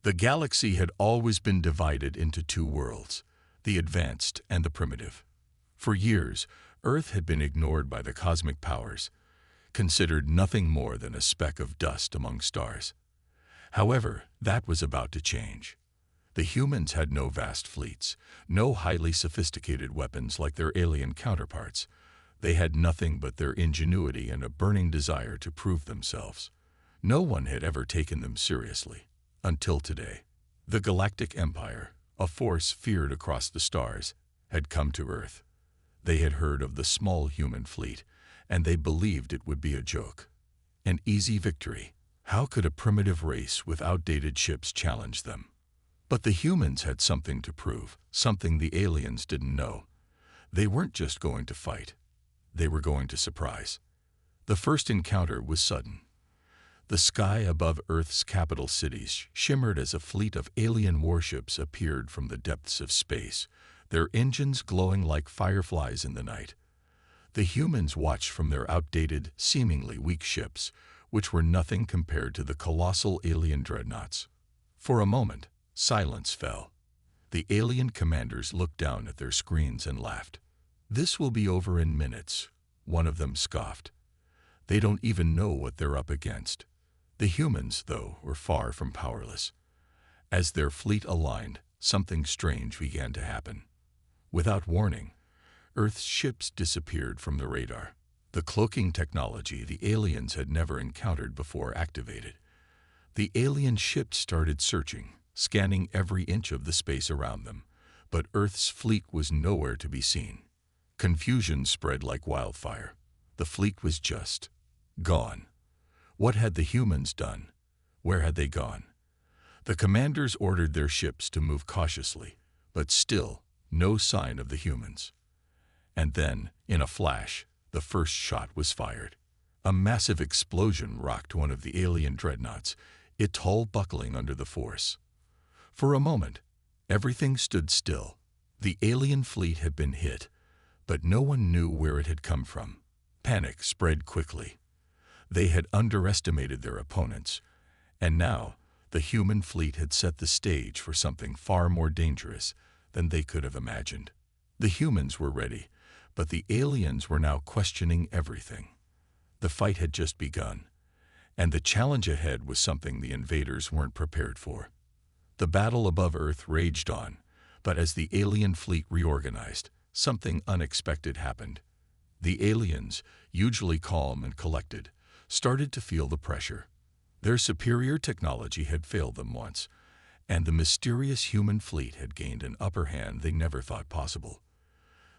The galaxy had always been divided into two worlds, the advanced and the primitive. For years, Earth had been ignored by the cosmic powers, considered nothing more than a speck of dust among stars. However, that was about to change. The humans had no vast fleets, no highly sophisticated weapons like their alien counterparts. They had nothing but their ingenuity and a burning desire to prove themselves. No one had ever taken them seriously, until today. The Galactic Empire, a force feared across the stars, had come to Earth. They had heard of the small human fleet, and they believed it would be a joke. An easy victory. How could a primitive race with outdated ships challenge them? But the humans had something to prove, something the aliens didn't know. They weren't just going to fight. They were going to surprise. The first encounter was sudden. The sky above Earth's capital cities shimmered as a fleet of alien warships appeared from the depths of space, their engines glowing like fireflies in the night. The humans watched from their outdated, seemingly weak ships, which were nothing compared to the colossal alien dreadnoughts. For a moment, silence fell. The alien commanders looked down at their screens and laughed. "This will be over in minutes," one of them scoffed. "They don't even know what they're up against." The humans, though, were far from powerless. As their fleet aligned, something strange began to happen. Without warning, Earth's ships disappeared from the radar. The cloaking technology the aliens had never encountered before activated. The alien ships started searching, scanning every inch of the space around them, but Earth's fleet was nowhere to be seen. Confusion spread like wildfire. The fleet was just gone. What had the humans done? Where had they gone? The commanders ordered their ships to move cautiously, but still no sign of the humans. And then, in a flash, the first shot was fired. A massive explosion rocked one of the alien dreadnoughts, its hull buckling under the force. For a moment, everything stood still. The alien fleet had been hit, but no one knew where it had come from. Panic spread quickly. They had underestimated their opponents, and now the human fleet had set the stage for something far more dangerous than they could have imagined. The humans were ready, but the aliens were now questioning everything. The fight had just begun, and the challenge ahead was something the invaders weren't prepared for. The battle above Earth raged on, but as the alien fleet reorganized, something unexpected happened. The aliens, usually calm and collected, started to feel the pressure. Their superior technology had failed them once, and the mysterious human fleet had gained an upper hand they never thought possible.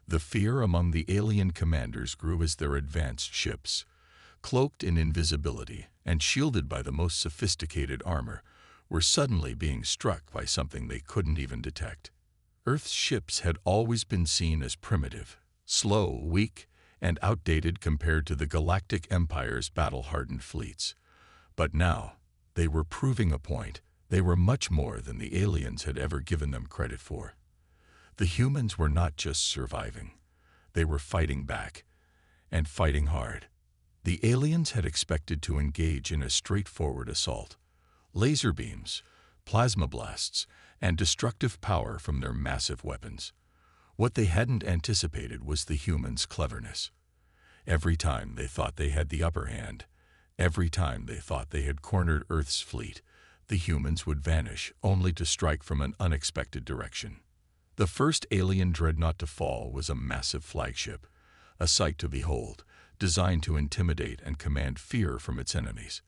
The fear among the alien commanders grew as their advanced ships, cloaked in invisibility and shielded by the most sophisticated armor, were suddenly being struck by something they couldn't even detect. Earth's ships had always been seen as primitive, slow, weak, and outdated compared to the Galactic Empire's battle-hardened fleets. But now, they were proving a point. They were much more than the aliens had ever given them credit for. The humans were not just surviving. They were fighting back, and fighting hard. The aliens had expected to engage in a straightforward assault. Laser beams, plasma blasts, and destructive power from their massive weapons. What they hadn't anticipated was the humans' cleverness. Every time they thought they had the upper hand, every time they thought they had cornered Earth's fleet, the humans would vanish, only to strike from an unexpected direction. The first alien dreadnought to fall was a massive flagship, a sight to behold, designed to intimidate and command fear from its enemies.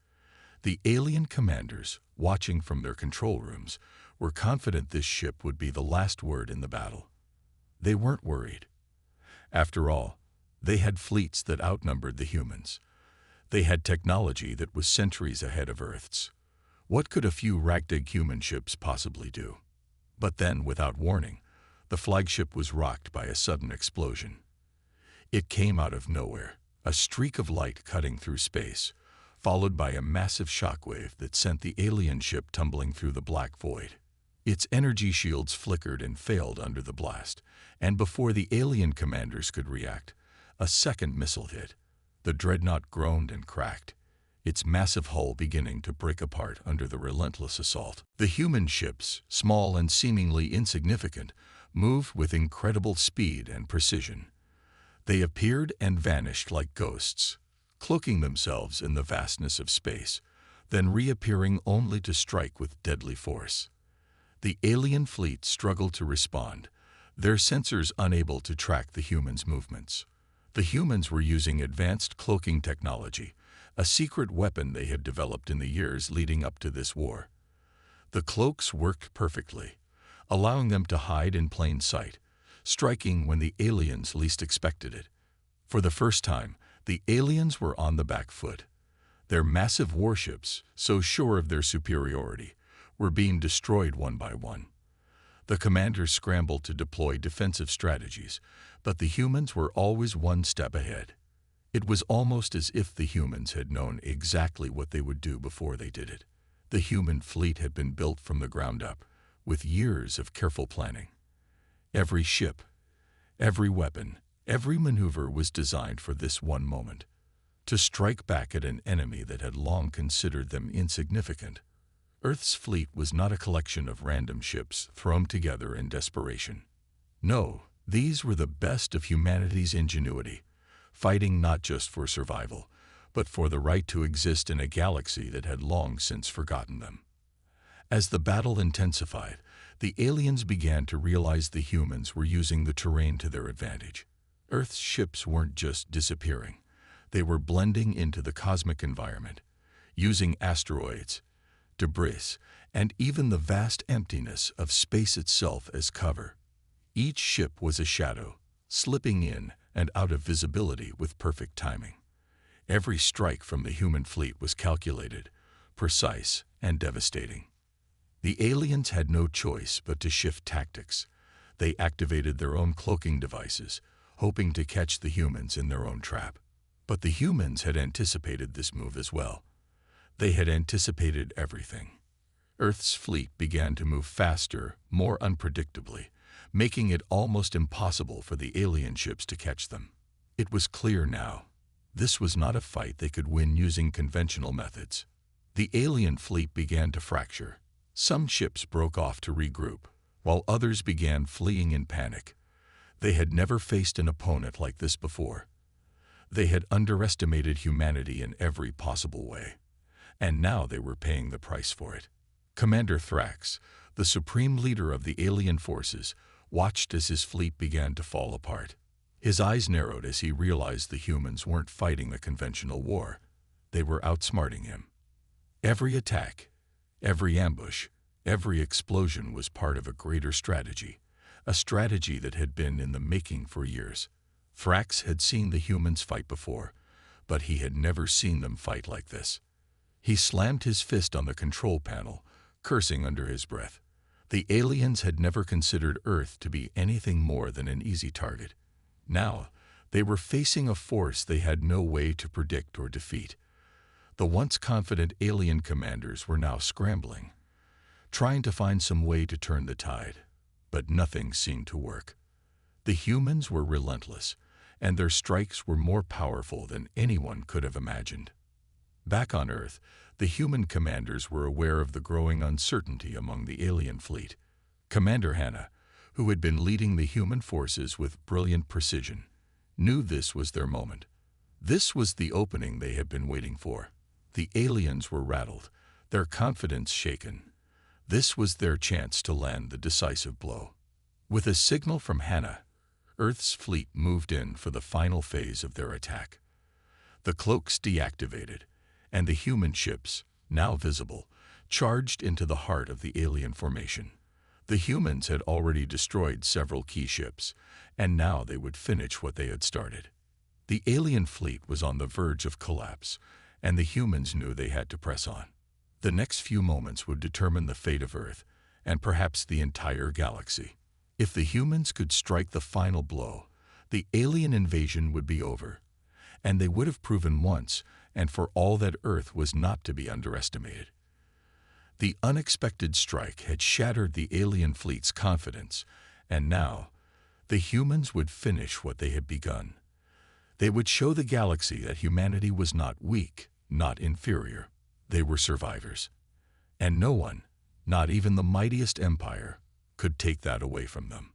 The alien commanders, watching from their control rooms, were confident this ship would be the last word in the battle. They weren't worried. After all, they had fleets that outnumbered the humans. They had technology that was centuries ahead of Earth's. What could a few ragtag human ships possibly do? But then, without warning, the flagship was rocked by a sudden explosion. It came out of nowhere, a streak of light cutting through space, followed by a massive shockwave that sent the alien ship tumbling through the black void. Its energy shields flickered and failed under the blast, and before the alien commanders could react, a second missile hit. The dreadnought groaned and cracked, its massive hull beginning to break apart under the relentless assault. The human ships, small and seemingly insignificant, moved with incredible speed and precision. They appeared and vanished like ghosts, cloaking themselves in the vastness of space, then reappearing only to strike with deadly force. The alien fleet struggled to respond, their sensors unable to track the humans' movements. The humans were using advanced cloaking technology, a secret weapon they had developed in the years leading up to this war. The cloaks worked perfectly, allowing them to hide in plain sight, striking when the aliens least expected it. For the first time, the aliens were on the back foot. Their massive warships, so sure of their superiority, were being destroyed one by one. The commanders scrambled to deploy defensive strategies, but the humans were always one step ahead. It was almost as if the humans had known exactly what they would do before they did it. The human fleet had been built from the ground up, with years of careful planning. Every ship, every weapon, every maneuver was designed for this one moment, to strike back at an enemy that had long considered them insignificant. Earth's fleet was not a collection of random ships thrown together in desperation. No, these were the best of humanity's ingenuity, fighting not just for survival, but for the right to exist in a galaxy that had long since forgotten them. As the battle intensified, the aliens began to realize the humans were using the terrain to their advantage. Earth's ships weren't just disappearing. They were blending into the cosmic environment, using asteroids, debris, and even the vast emptiness of space itself as cover. Each ship was a shadow, slipping in and out of visibility with perfect timing. Every strike from the human fleet was calculated, precise, and devastating. The aliens had no choice but to shift tactics. They activated their own cloaking devices, hoping to catch the humans in their own trap. But the humans had anticipated this move as well. They had anticipated everything. Earth's fleet began to move faster, more unpredictably, making it almost impossible for the alien ships to catch them. It was clear now. This was not a fight they could win using conventional methods. The alien fleet began to fracture. Some ships broke off to regroup, while others began fleeing in panic. They had never faced an opponent like this before. They had underestimated humanity in every possible way, and now they were paying the price for it. Commander Thrax, the supreme leader of the alien forces, watched as his fleet began to fall apart. His eyes narrowed as he realized the humans weren't fighting a conventional war. They were outsmarting him. Every attack, every ambush, every explosion was part of a greater strategy, a strategy that had been in the making for years. Thrax had seen the humans fight before, but he had never seen them fight like this. He slammed his fist on the control panel, cursing under his breath. The aliens had never considered Earth to be anything more than an easy target. Now, they were facing a force they had no way to predict or defeat. The once confident alien commanders were now scrambling, trying to find some way to turn the tide, but nothing seemed to work. The humans were relentless, and their strikes were more powerful than anyone could have imagined. Back on Earth, the human commanders were aware of the growing uncertainty among the alien fleet. Commander Hannah, who had been leading the human forces with brilliant precision, knew this was their moment. This was the opening they had been waiting for. The aliens were rattled, their confidence shaken. This was their chance to land the decisive blow. With a signal from Hannah, Earth's fleet moved in for the final phase of their attack. The cloaks deactivated, and the human ships, now visible, charged into the heart of the alien formation. The humans had already destroyed several key ships, and now they would finish what they had started. The alien fleet was on the verge of collapse, and the humans knew they had to press on. The next few moments would determine the fate of Earth, and perhaps the entire galaxy. If the humans could strike the final blow, the alien invasion would be over, and they would have proven once and for all that Earth was not to be underestimated. The unexpected strike had shattered the alien fleet's confidence, and now the humans would finish what they had begun. They would show the galaxy that humanity was not weak, not inferior. They were survivors. And no one, not even the mightiest empire, could take that away from them.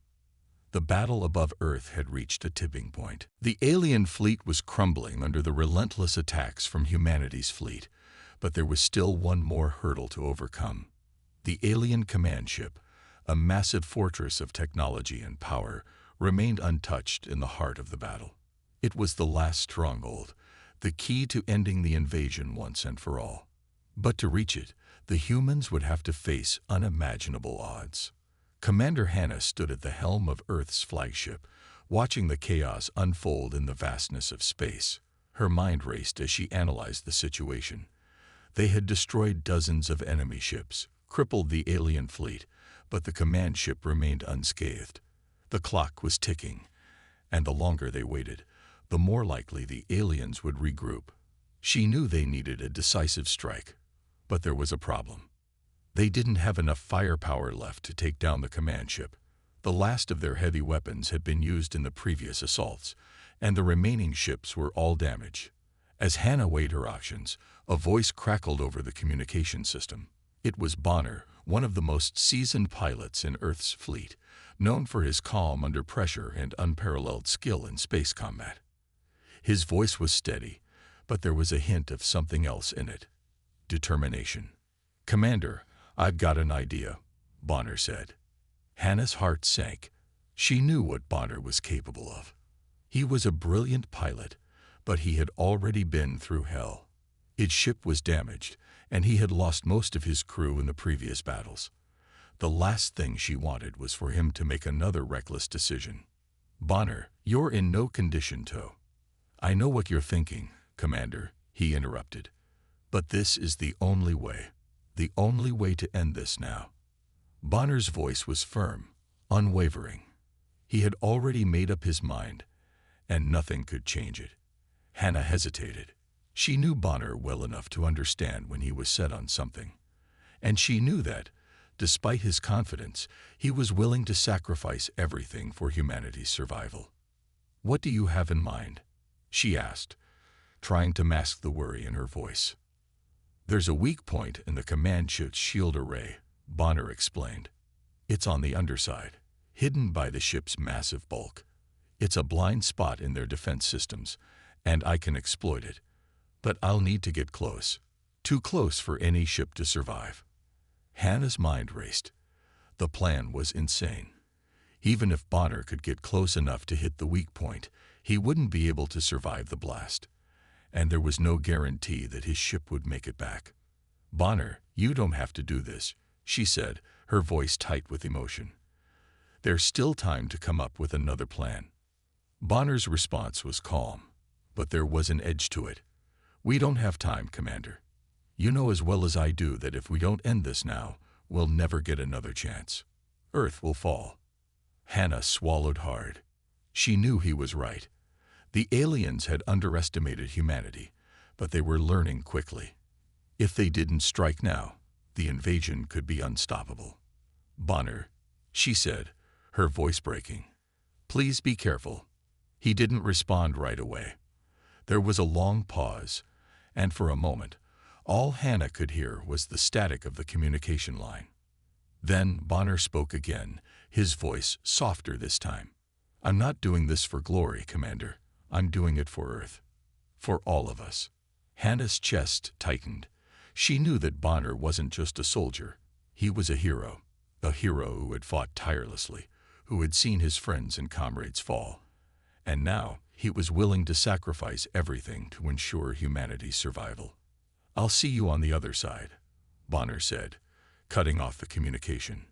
The battle above Earth had reached a tipping point. The alien fleet was crumbling under the relentless attacks from humanity's fleet, but there was still one more hurdle to overcome. The alien command ship, a massive fortress of technology and power, remained untouched in the heart of the battle. It was the last stronghold, the key to ending the invasion once and for all. But to reach it, the humans would have to face unimaginable odds. Commander Hannah stood at the helm of Earth's flagship, watching the chaos unfold in the vastness of space. Her mind raced as she analyzed the situation. They had destroyed dozens of enemy ships, crippled the alien fleet, but the command ship remained unscathed. The clock was ticking, and the longer they waited, the more likely the aliens would regroup. She knew they needed a decisive strike, but there was a problem. They didn't have enough firepower left to take down the command ship. The last of their heavy weapons had been used in the previous assaults, and the remaining ships were all damaged. As Hannah weighed her options, a voice crackled over the communication system. It was Bonner, one of the most seasoned pilots in Earth's fleet, known for his calm under pressure and unparalleled skill in space combat. His voice was steady, but there was a hint of something else in it: determination. "Commander, I've got an idea," Bonner said. Hannah's heart sank. She knew what Bonner was capable of. He was a brilliant pilot, but he had already been through hell. Its ship was damaged, and he had lost most of his crew in the previous battles. The last thing she wanted was for him to make another reckless decision. "Bonner, you're in no condition to—" "I know what you're thinking, Commander," he interrupted. "But this is the only way to end this now." Bonner's voice was firm, unwavering. He had already made up his mind, and nothing could change it. Hannah hesitated. She knew Bonner well enough to understand when he was set on something. And she knew that, despite his confidence, he was willing to sacrifice everything for humanity's survival. "What do you have in mind?" she asked, trying to mask the worry in her voice. "There's a weak point in the command ship's shield array," Bonner explained. "It's on the underside, hidden by the ship's massive bulk. It's a blind spot in their defense systems, and I can exploit it. But I'll need to get close. Too close for any ship to survive." Hannah's mind raced. The plan was insane. Even if Bonner could get close enough to hit the weak point, he wouldn't be able to survive the blast. And there was no guarantee that his ship would make it back. "Bonner, you don't have to do this," she said, her voice tight with emotion. "There's still time to come up with another plan." Bonner's response was calm, but there was an edge to it. "We don't have time, Commander. You know as well as I do that if we don't end this now, we'll never get another chance. Earth will fall." Hannah swallowed hard. She knew he was right. The aliens had underestimated humanity, but they were learning quickly. If they didn't strike now, the invasion could be unstoppable. "Bonner," she said, her voice breaking, "please be careful." He didn't respond right away. There was a long pause, and for a moment, all Hannah could hear was the static of the communication line. Then Bonner spoke again, his voice softer this time. "I'm not doing this for glory, Commander. I'm doing it for Earth. For all of us." Hannah's chest tightened. She knew that Bonner wasn't just a soldier. He was a hero who had fought tirelessly, who had seen his friends and comrades fall. And now he was willing to sacrifice everything to ensure humanity's survival. "I'll see you on the other side," Bonner said, cutting off the communication.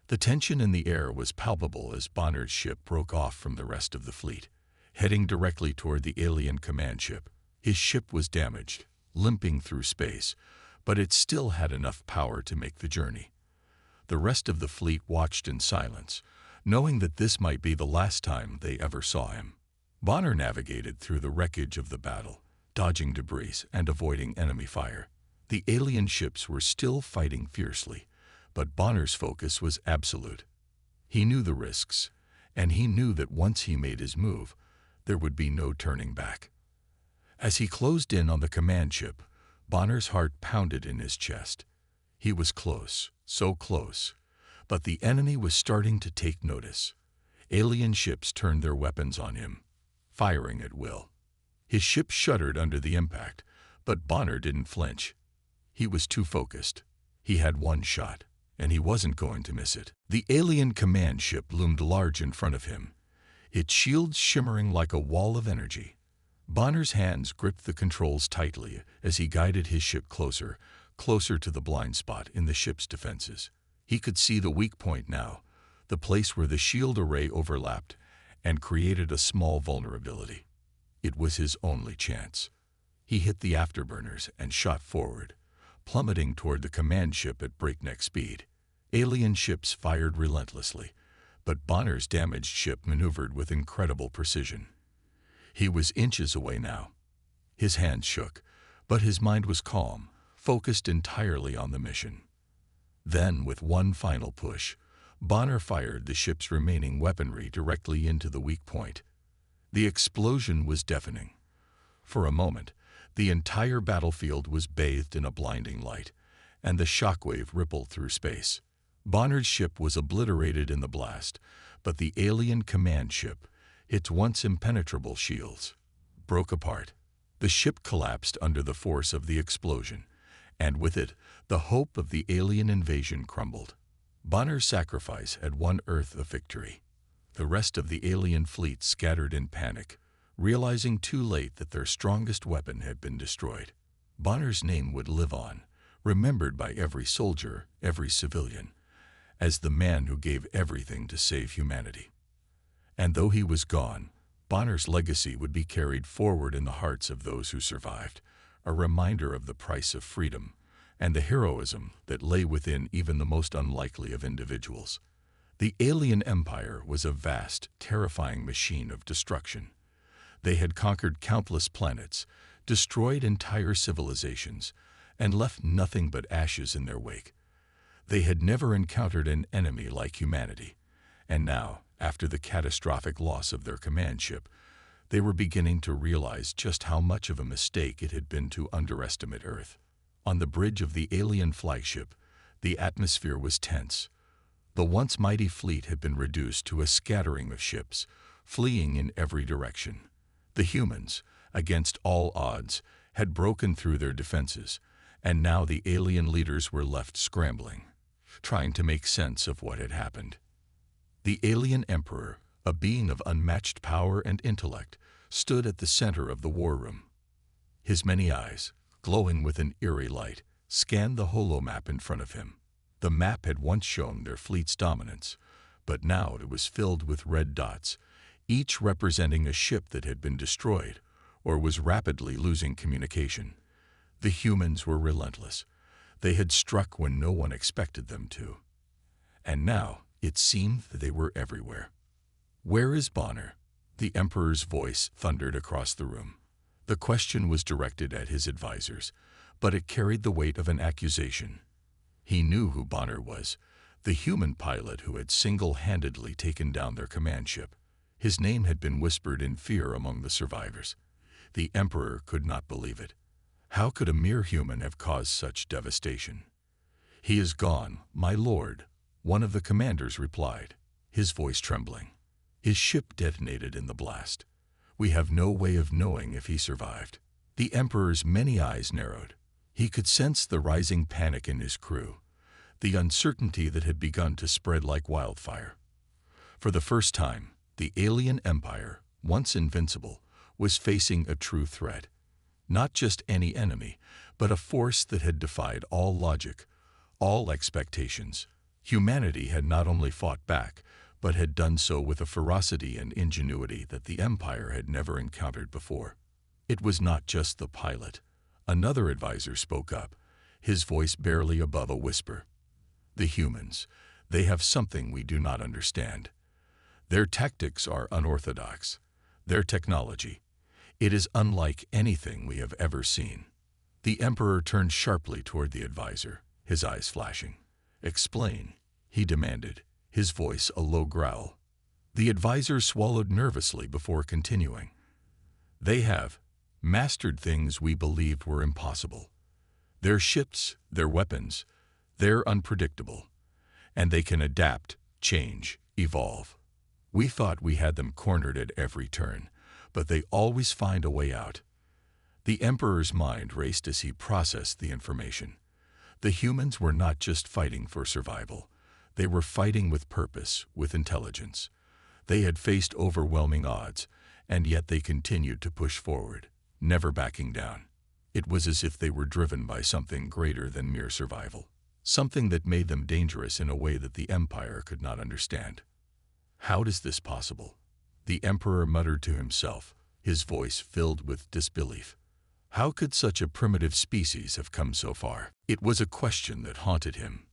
The tension in the air was palpable as Bonner's ship broke off from the rest of the fleet, heading directly toward the alien command ship. His ship was damaged, limping through space, but it still had enough power to make the journey. The rest of the fleet watched in silence, knowing that this might be the last time they ever saw him. Bonner navigated through the wreckage of the battle, dodging debris and avoiding enemy fire. The alien ships were still fighting fiercely, but Bonner's focus was absolute. He knew the risks, and he knew that once he made his move, there would be no turning back. As he closed in on the command ship, Bonner's heart pounded in his chest. He was close, so close. But the enemy was starting to take notice. Alien ships turned their weapons on him, firing at will. His ship shuddered under the impact, but Bonner didn't flinch. He was too focused. He had one shot, and he wasn't going to miss it. The alien command ship loomed large in front of him, its shields shimmering like a wall of energy. Bonner's hands gripped the controls tightly as he guided his ship closer, closer to the blind spot in the ship's defenses. He could see the weak point now, the place where the shield array overlapped and created a small vulnerability. It was his only chance. He hit the afterburners and shot forward, plummeting toward the command ship at breakneck speed. Alien ships fired relentlessly, but Bonner's damaged ship maneuvered with incredible precision. He was inches away now. His hands shook, but his mind was calm, focused entirely on the mission. Then, with one final push, Bonner fired the ship's remaining weaponry directly into the weak point. The explosion was deafening. For a moment, the entire battlefield was bathed in a blinding light, and the shockwave rippled through space. Bonner's ship was obliterated in the blast, but the alien command ship, its once impenetrable shields, broke apart. The ship collapsed under the force of the explosion, and with it, the hope of the alien invasion crumbled. Bonner's sacrifice had won Earth a victory. The rest of the alien fleet scattered in panic, realizing too late that their strongest weapon had been destroyed. Bonner's name would live on, remembered by every soldier, every civilian, as the man who gave everything to save humanity. And though he was gone, Bonner's legacy would be carried forward in the hearts of those who survived, a reminder of the price of freedom and the heroism that lay within even the most unlikely of individuals. The alien empire was a vast, terrifying machine of destruction. They had conquered countless planets, destroyed entire civilizations, and left nothing but ashes in their wake. They had never encountered an enemy like humanity, and now, after the catastrophic loss of their command ship, they were beginning to realize just how much of a mistake it had been to underestimate Earth. On the bridge of the alien flagship, the atmosphere was tense. The once mighty fleet had been reduced to a scattering of ships, fleeing in every direction. The humans, against all odds, had broken through their defenses, and now the alien leaders were left scrambling, trying to make sense of what had happened. The alien emperor, a being of unmatched power and intellect, stood at the center of the war room. His many eyes, glowing with an eerie light, scanned the holomap in front of him. The map had once shown their fleet's dominance, but now it was filled with red dots, each representing a ship that had been destroyed or was rapidly losing communication. The humans were relentless. They had struck when no one expected them to. And now, it seemed that they were everywhere. "Where is Bonner?" The Emperor's voice thundered across the room. The question was directed at his advisors, but it carried the weight of an accusation. He knew who Bonner was, the human pilot who had single-handedly taken down their command ship. His name had been whispered in fear among the survivors. The Emperor could not believe it. How could a mere human have caused such devastation? "He is gone, my lord," one of the commanders replied, his voice trembling. "His ship detonated in the blast. We have no way of knowing if he survived." The Emperor's many eyes narrowed. He could sense the rising panic in his crew, the uncertainty that had begun to spread like wildfire. For the first time, the alien empire, once invincible, was facing a true threat. Not just any enemy, but a force that had defied all logic, all expectations. Humanity had not only fought back, but had done so with a ferocity and ingenuity that the Empire had never encountered before. It was not just the pilot. Another advisor spoke up, his voice barely above a whisper. "The humans, they have something we do not understand. Their tactics are unorthodox. Their technology, it is unlike anything we have ever seen." The Emperor turned sharply toward the advisor, his eyes flashing. "Explain," he demanded, his voice a low growl. The advisor swallowed nervously before continuing. "They have mastered things we believed were impossible. Their ships, their weapons, they're unpredictable, and they can adapt, change, evolve. We thought we had them cornered at every turn, but they always find a way out. The Emperor's mind raced as he processed the information. The humans were not just fighting for survival. They were fighting with purpose, with intelligence. They had faced overwhelming odds, and yet they continued to push forward, never backing down. It was as if they were driven by something greater than mere survival, something that made them dangerous in a way that the Empire could not understand. How is this possible? The Emperor muttered to himself, his voice filled with disbelief. How could such a primitive species have come so far? It was a question that haunted him.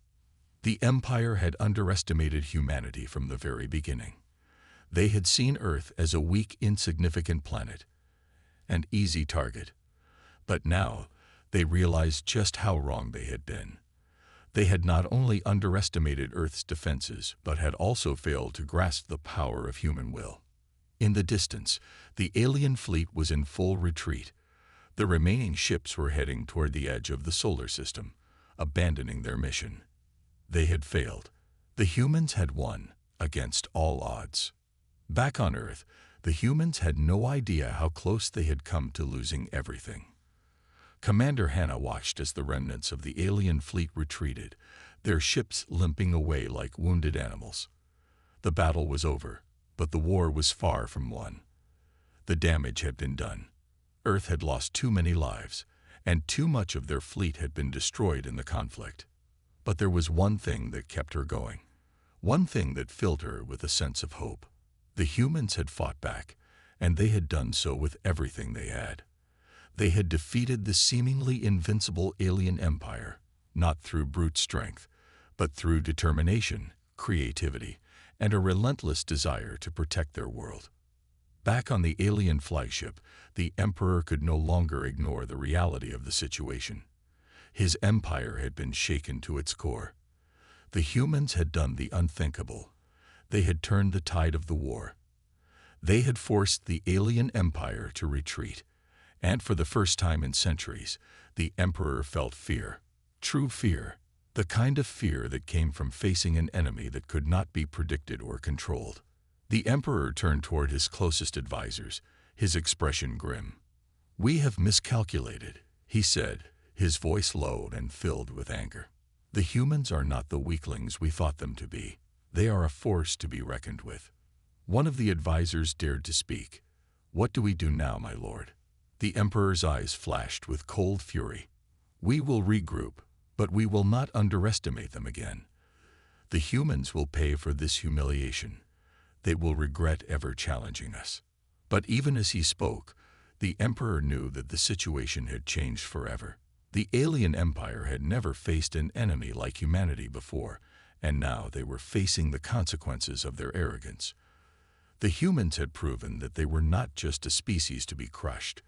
The Empire had underestimated humanity from the very beginning. They had seen Earth as a weak, insignificant planet, an easy target. But now, they realized just how wrong they had been. They had not only underestimated Earth's defenses, but had also failed to grasp the power of human will. In the distance, the alien fleet was in full retreat. The remaining ships were heading toward the edge of the solar system, abandoning their mission. They had failed. The humans had won, against all odds. Back on Earth, the humans had no idea how close they had come to losing everything. Commander Hannah watched as the remnants of the alien fleet retreated, their ships limping away like wounded animals. The battle was over, but the war was far from won. The damage had been done. Earth had lost too many lives, and too much of their fleet had been destroyed in the conflict. But there was one thing that kept her going, one thing that filled her with a sense of hope. The humans had fought back, and they had done so with everything they had. They had defeated the seemingly invincible alien empire, not through brute strength, but through determination, creativity, and a relentless desire to protect their world. Back on the alien flagship, the Emperor could no longer ignore the reality of the situation. His empire had been shaken to its core. The humans had done the unthinkable. They had turned the tide of the war. They had forced the alien empire to retreat. And for the first time in centuries, the Emperor felt fear. True fear. The kind of fear that came from facing an enemy that could not be predicted or controlled. The Emperor turned toward his closest advisors, his expression grim. "We have miscalculated," he said, his voice low and filled with anger. "The humans are not the weaklings we thought them to be. They are a force to be reckoned with." One of the advisors dared to speak. "What do we do now, my lord?" The Emperor's eyes flashed with cold fury. "We will regroup, but we will not underestimate them again. The humans will pay for this humiliation. They will regret ever challenging us." But even as he spoke, the Emperor knew that the situation had changed forever. The alien empire had never faced an enemy like humanity before, and now they were facing the consequences of their arrogance. The humans had proven that they were not just a species to be crushed.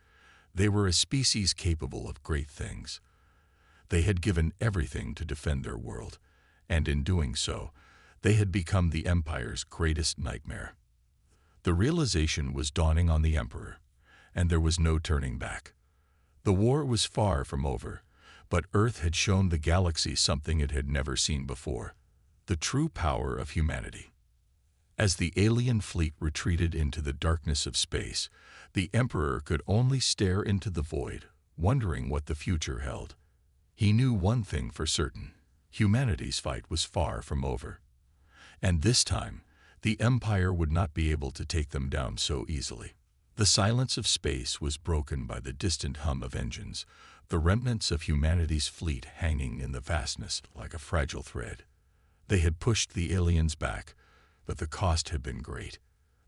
They were a species capable of great things. They had given everything to defend their world, and in doing so, they had become the Empire's greatest nightmare. The realization was dawning on the Emperor, and there was no turning back. The war was far from over, but Earth had shown the galaxy something it had never seen before: the true power of humanity. As the alien fleet retreated into the darkness of space, the Emperor could only stare into the void, wondering what the future held. He knew one thing for certain: humanity's fight was far from over. And this time, the Empire would not be able to take them down so easily. The silence of space was broken by the distant hum of engines, the remnants of humanity's fleet hanging in the vastness like a fragile thread. They had pushed the aliens back, but the cost had been great.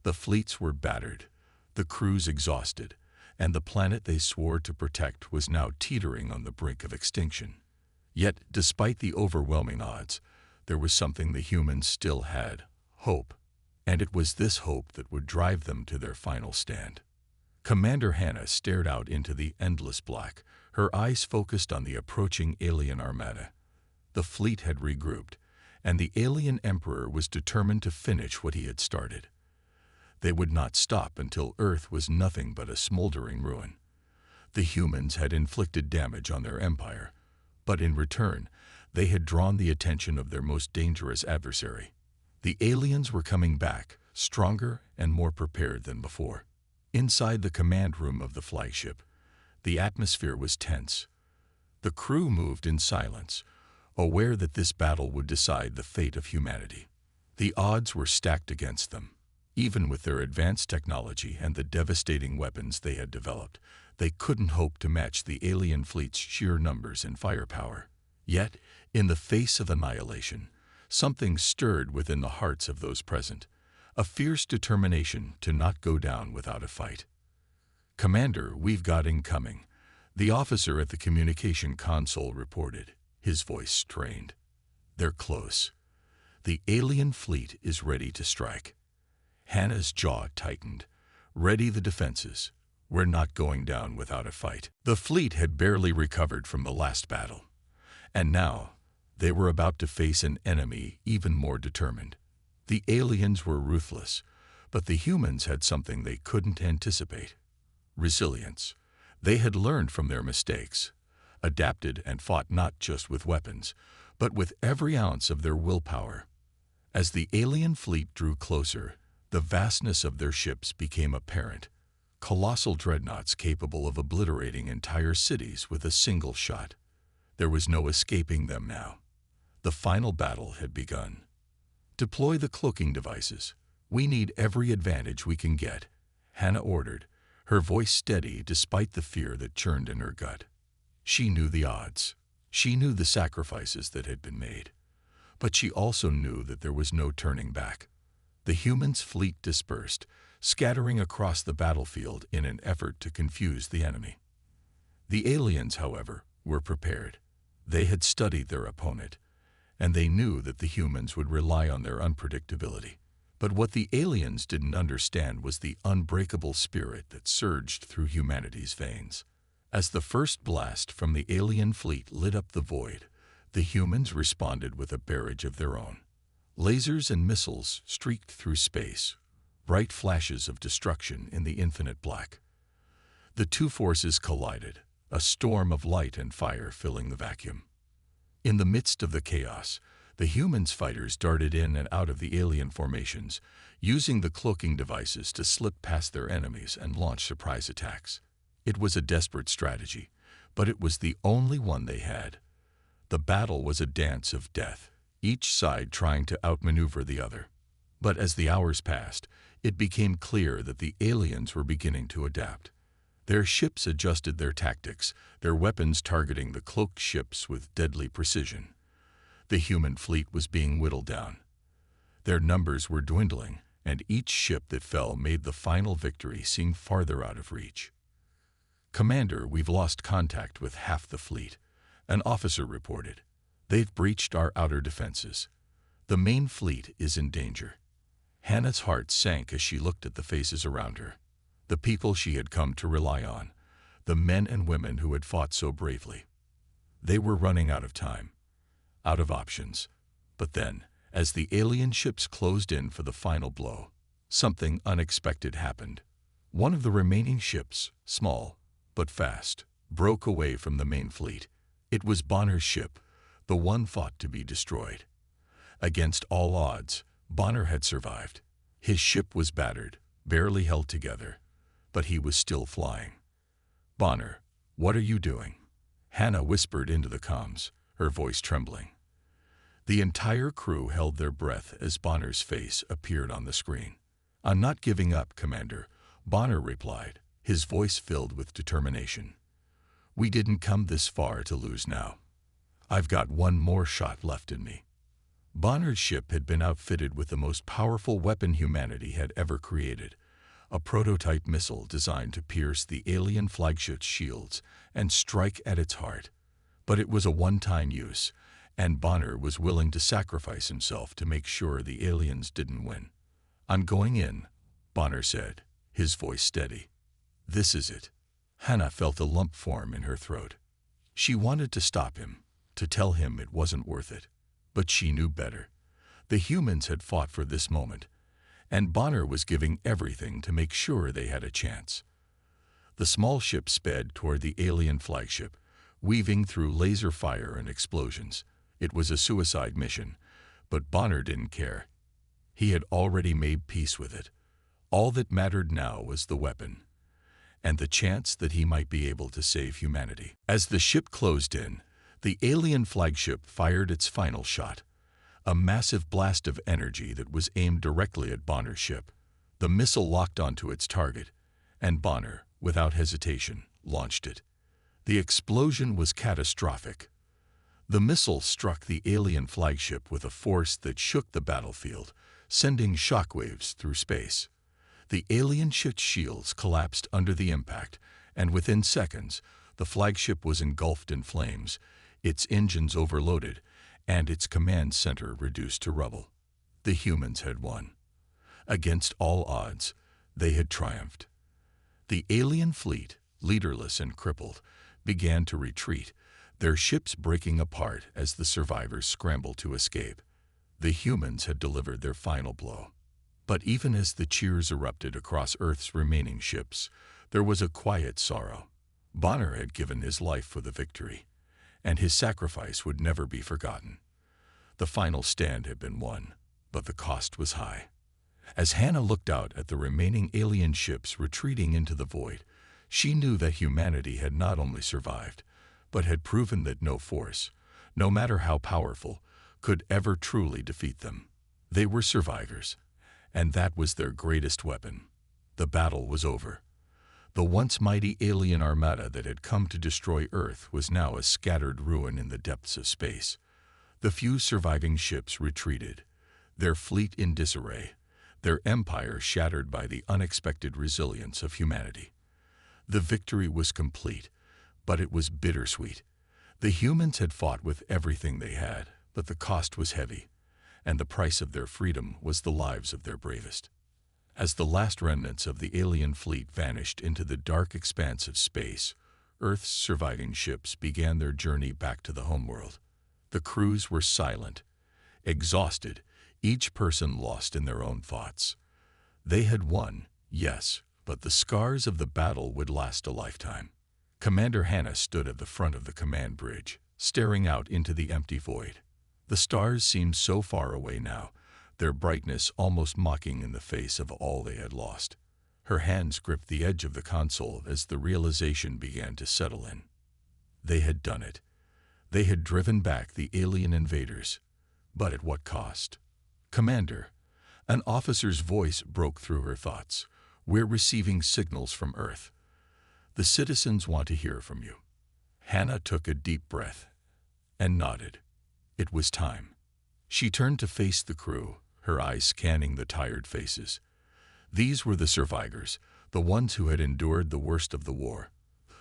The fleets were battered, the crews exhausted, and the planet they swore to protect was now teetering on the brink of extinction. Yet, despite the overwhelming odds, there was something the humans still had: hope. And it was this hope that would drive them to their final stand. Commander Hannah stared out into the endless black, her eyes focused on the approaching alien armada. The fleet had regrouped, and the alien emperor was determined to finish what he had started. They would not stop until Earth was nothing but a smoldering ruin. The humans had inflicted damage on their empire, But in return, they had drawn the attention of their most dangerous adversary. The aliens were coming back, stronger and more prepared than before. Inside the command room of the flagship, the atmosphere was tense. The crew moved in silence, aware that this battle would decide the fate of humanity. The odds were stacked against them. Even with their advanced technology and the devastating weapons they had developed, they couldn't hope to match the alien fleet's sheer numbers and firepower. Yet, in the face of annihilation, something stirred within the hearts of those present, a fierce determination to not go down without a fight. "Commander, we've got incoming," the officer at the communication console reported, his voice strained. "They're close. The alien fleet is ready to strike." Hannah's jaw tightened. "Ready the defenses. We're not going down without a fight." The fleet had barely recovered from the last battle, and now they were about to face an enemy even more determined. The aliens were ruthless, but the humans had something they couldn't anticipate: resilience. They had learned from their mistakes, adapted and fought not just with weapons, but with every ounce of their willpower. As the alien fleet drew closer, the vastness of their ships became apparent. Colossal dreadnoughts capable of obliterating entire cities with a single shot. There was no escaping them now. The final battle had begun. "Deploy the cloaking devices. We need every advantage we can get," Hannah ordered, her voice steady despite the fear that churned in her gut. She knew the odds. She knew the sacrifices that had been made. But she also knew that there was no turning back. The humans' fleet dispersed, scattering across the battlefield in an effort to confuse the enemy. The aliens, however, were prepared. They had studied their opponent, and they knew that the humans would rely on their unpredictability. But what the aliens didn't understand was the unbreakable spirit that surged through humanity's veins. As the first blast from the alien fleet lit up the void, the humans responded with a barrage of their own. Lasers and missiles streaked through space, bright flashes of destruction in the infinite black. The two forces collided, a storm of light and fire filling the vacuum. In the midst of the chaos, the humans' fighters darted in and out of the alien formations, using the cloaking devices to slip past their enemies and launch surprise attacks. It was a desperate strategy, but it was the only one they had. The battle was a dance of death, each side trying to outmaneuver the other. But as the hours passed, it became clear that the aliens were beginning to adapt. Their ships adjusted their tactics, their weapons targeting the cloaked ships with deadly precision. The human fleet was being whittled down. Their numbers were dwindling, and each ship that fell made the final victory seem farther out of reach. "Commander, we've lost contact with half the fleet," an officer reported. "They've breached our outer defenses. The main fleet is in danger." Hannah's heart sank as she looked at the faces around her. The people she had come to rely on, the men and women who had fought so bravely. They were running out of time, out of options. But then, as the alien ships closed in for the final blow, something unexpected happened. One of the remaining ships, small but fast, broke away from the main fleet. It was Bonner's ship, the one thought to be destroyed. Against all odds, Bonner had survived. His ship was battered, barely held together, but he was still flying. "Bonner, what are you doing?" Hannah whispered into the comms, her voice trembling. The entire crew held their breath as Bonner's face appeared on the screen. "I'm not giving up, Commander," Bonner replied, his voice filled with determination. "We didn't come this far to lose now. I've got one more shot left in me." Bonner's ship had been outfitted with the most powerful weapon humanity had ever created, a prototype missile designed to pierce the alien flagship's shields and strike at its heart. But it was a one-time use, and Bonner was willing to sacrifice himself to make sure the aliens didn't win. "I'm going in," Bonner said, his voice steady. "This is it." Hannah felt a lump form in her throat. She wanted to stop him, to tell him it wasn't worth it. But she knew better. The humans had fought for this moment, and Bonner was giving everything to make sure they had a chance. The small ship sped toward the alien flagship, weaving through laser fire and explosions. It was a suicide mission, but Bonner didn't care. He had already made peace with it. All that mattered now was the weapon, and the chance that he might be able to save humanity. As the ship closed in, the alien flagship fired its final shot, a massive blast of energy that was aimed directly at Bonner's ship. The missile locked onto its target, and Bonner, without hesitation, launched it. The explosion was catastrophic. The missile struck the alien flagship with a force that shook the battlefield, sending shockwaves through space. The alien ship's shields collapsed under the impact, and within seconds, the flagship was engulfed in flames, its engines overloaded, and its command center reduced to rubble. The humans had won. Against all odds, they had triumphed. The alien fleet, leaderless and crippled, began to retreat, their ships breaking apart as the survivors scrambled to escape. The humans had delivered their final blow. But even as the cheers erupted across Earth's remaining ships, there was a quiet sorrow. Bonner had given his life for the victory, and his sacrifice would never be forgotten. The final stand had been won, but the cost was high. As Hannah looked out at the remaining alien ships retreating into the void, she knew that humanity had not only survived, but had proven that no force, no matter how powerful, could ever truly defeat them. They were survivors, and that was their greatest weapon. The battle was over. The once mighty alien armada that had come to destroy Earth was now a scattered ruin in the depths of space. The few surviving ships retreated, their fleet in disarray, their empire shattered by the unexpected resilience of humanity. The victory was complete, but it was bittersweet. The humans had fought with everything they had, but the cost was heavy, and the price of their freedom was the lives of their bravest. As the last remnants of the alien fleet vanished into the dark expanse of space, Earth's surviving ships began their journey back to the homeworld. The crews were silent, exhausted, each person lost in their own thoughts. They had won, yes, but the scars of the battle would last a lifetime. Commander Hannah stood at the front of the command bridge, staring out into the empty void. The stars seemed so far away now, their brightness almost mocking in the face of all they had lost. Her hands gripped the edge of the console as the realization began to settle in. They had done it. They had driven back the alien invaders. But at what cost? "Commander," an officer's voice broke through her thoughts. "We're receiving signals from Earth. The citizens want to hear from you." Hannah took a deep breath and nodded. It was time. She turned to face the crew, her eyes scanning the tired faces. These were the survivors, the ones who had endured the worst of the war,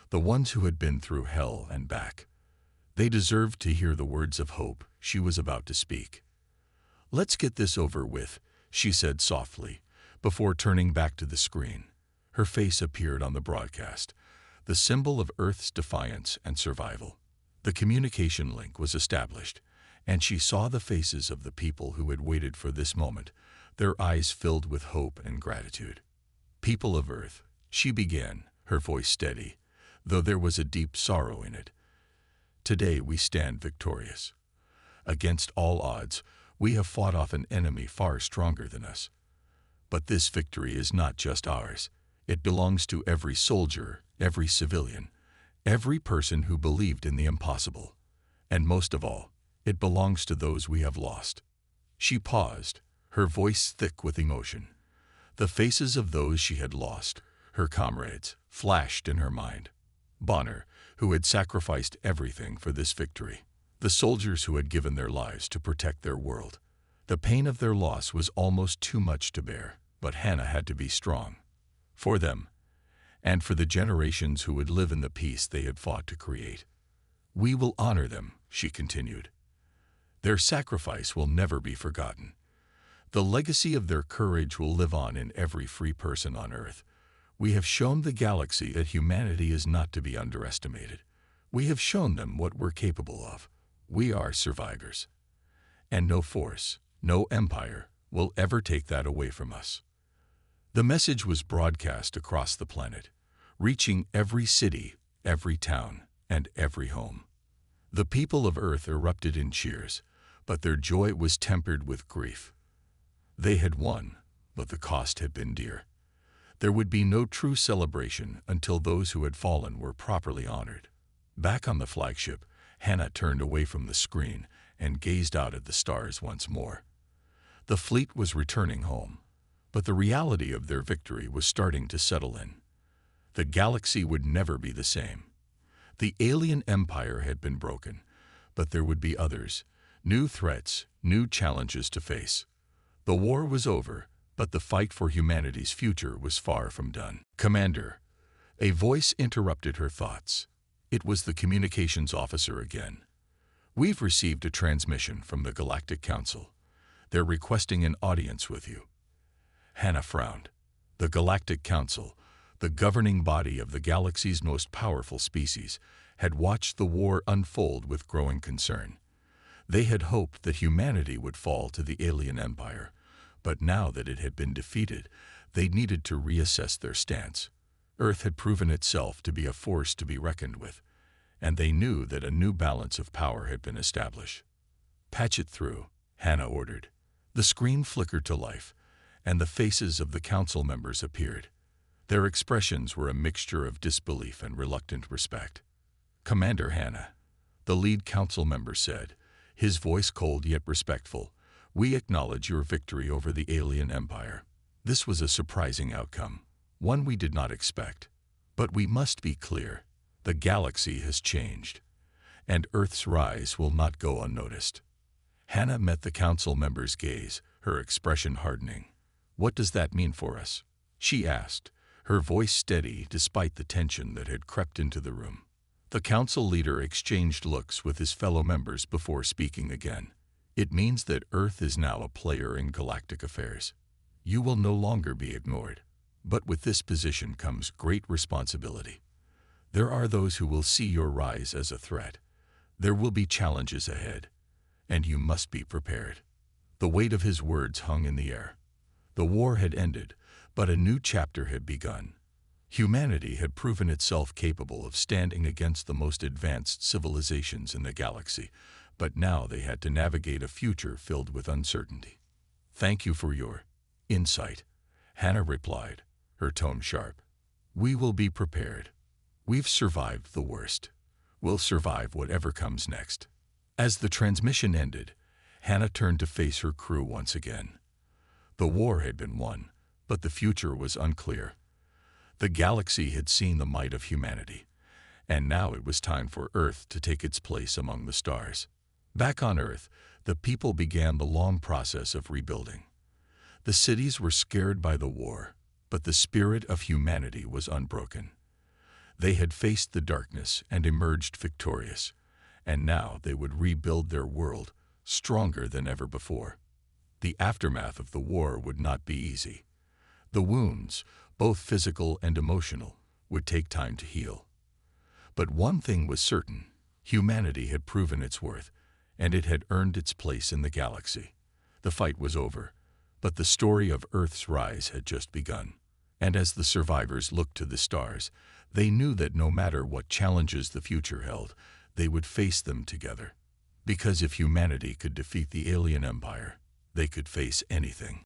the ones who had been through hell and back. They deserved to hear the words of hope she was about to speak. "Let's get this over with," she said softly, before turning back to the screen. Her face appeared on the broadcast, the symbol of Earth's defiance and survival. The communication link was established, and she saw the faces of the people who had waited for this moment, their eyes filled with hope and gratitude. "People of Earth," she began, her voice steady, though there was a deep sorrow in it. "Today we stand victorious. Against all odds, we have fought off an enemy far stronger than us. But this victory is not just ours. It belongs to every soldier, every civilian, every person who believed in the impossible. And most of all, it belongs to those we have lost." She paused, her voice thick with emotion. The faces of those she had lost, her comrades, flashed in her mind. Bonner, who had sacrificed everything for this victory. The soldiers who had given their lives to protect their world. The pain of their loss was almost too much to bear, but Hannah had to be strong. For them, and for the generations who would live in the peace they had fought to create. "We will honor them," she continued. "Their sacrifice will never be forgotten. The legacy of their courage will live on in every free person on Earth. We have shown the galaxy that humanity is not to be underestimated. We have shown them what we're capable of. We are survivors. And no force, no empire, will ever take that away from us." The message was broadcast across the planet, reaching every city, every town, and every home. The people of Earth erupted in cheers, but their joy was tempered with grief. They had won, but the cost had been dear. There would be no true celebration until those who had fallen were properly honored. Back on the flagship, Hannah turned away from the screen and gazed out at the stars once more. The fleet was returning home, but the reality of their victory was starting to settle in. The galaxy would never be the same. The alien empire had been broken, but there would be others, new threats, new challenges to face. The war was over, but the fight for humanity's future was far from done. "Commander," a voice interrupted her thoughts. It was the communications officer again. "We've received a transmission from the Galactic Council. They're requesting an audience with you." Hannah frowned. The Galactic Council, the governing body of the galaxy's most powerful species, had watched the war unfold with growing concern. They had hoped that humanity would fall to the alien empire, but now that it had been defeated, they needed to reassess their stance. Earth had proven itself to be a force to be reckoned with, and they knew that a new balance of power had been established. "Patch it through," Hannah ordered. The screen flickered to life, and the faces of the council members appeared. Their expressions were a mixture of disbelief and reluctant respect. "Commander Hannah," the lead council member said, his voice cold yet respectful, "we acknowledge your victory over the alien empire. This was a surprising outcome, one we did not expect. But we must be clear, the galaxy has changed, and Earth's rise will not go unnoticed." Hannah met the council member's gaze, her expression hardening. "What does that mean for us?" she asked, her voice steady despite the tension that had crept into the room. The council leader exchanged looks with his fellow members before speaking again. "It means that Earth is now a player in galactic affairs. You will no longer be ignored. But with this position comes great responsibility. There are those who will see your rise as a threat. There will be challenges ahead, and you must be prepared." The weight of his words hung in the air. The war had ended, but a new chapter had begun. Humanity had proven itself capable of standing against the most advanced civilizations in the galaxy, but now they had to navigate a future filled with uncertainty. "Thank you for your insight," Hannah replied, her tone sharp. "We will be prepared. We've survived the worst. We'll survive whatever comes next." As the transmission ended, Hannah turned to face her crew once again. The war had been won, but the future was unclear. The galaxy had seen the might of humanity, and now it was time for Earth to take its place among the stars. Back on Earth, the people began the long process of rebuilding. The cities were scared by the war, but the spirit of humanity was unbroken. They had faced the darkness and emerged victorious, and now they would rebuild their world, stronger than ever before. The aftermath of the war would not be easy. The wounds, both physical and emotional, would take time to heal. But one thing was certain: humanity had proven its worth, and it had earned its place in the galaxy. The fight was over, but the story of Earth's rise had just begun. And as the survivors looked to the stars, they knew that no matter what challenges the future held, they would face them together. Because if humanity could defeat the alien empire, they could face anything.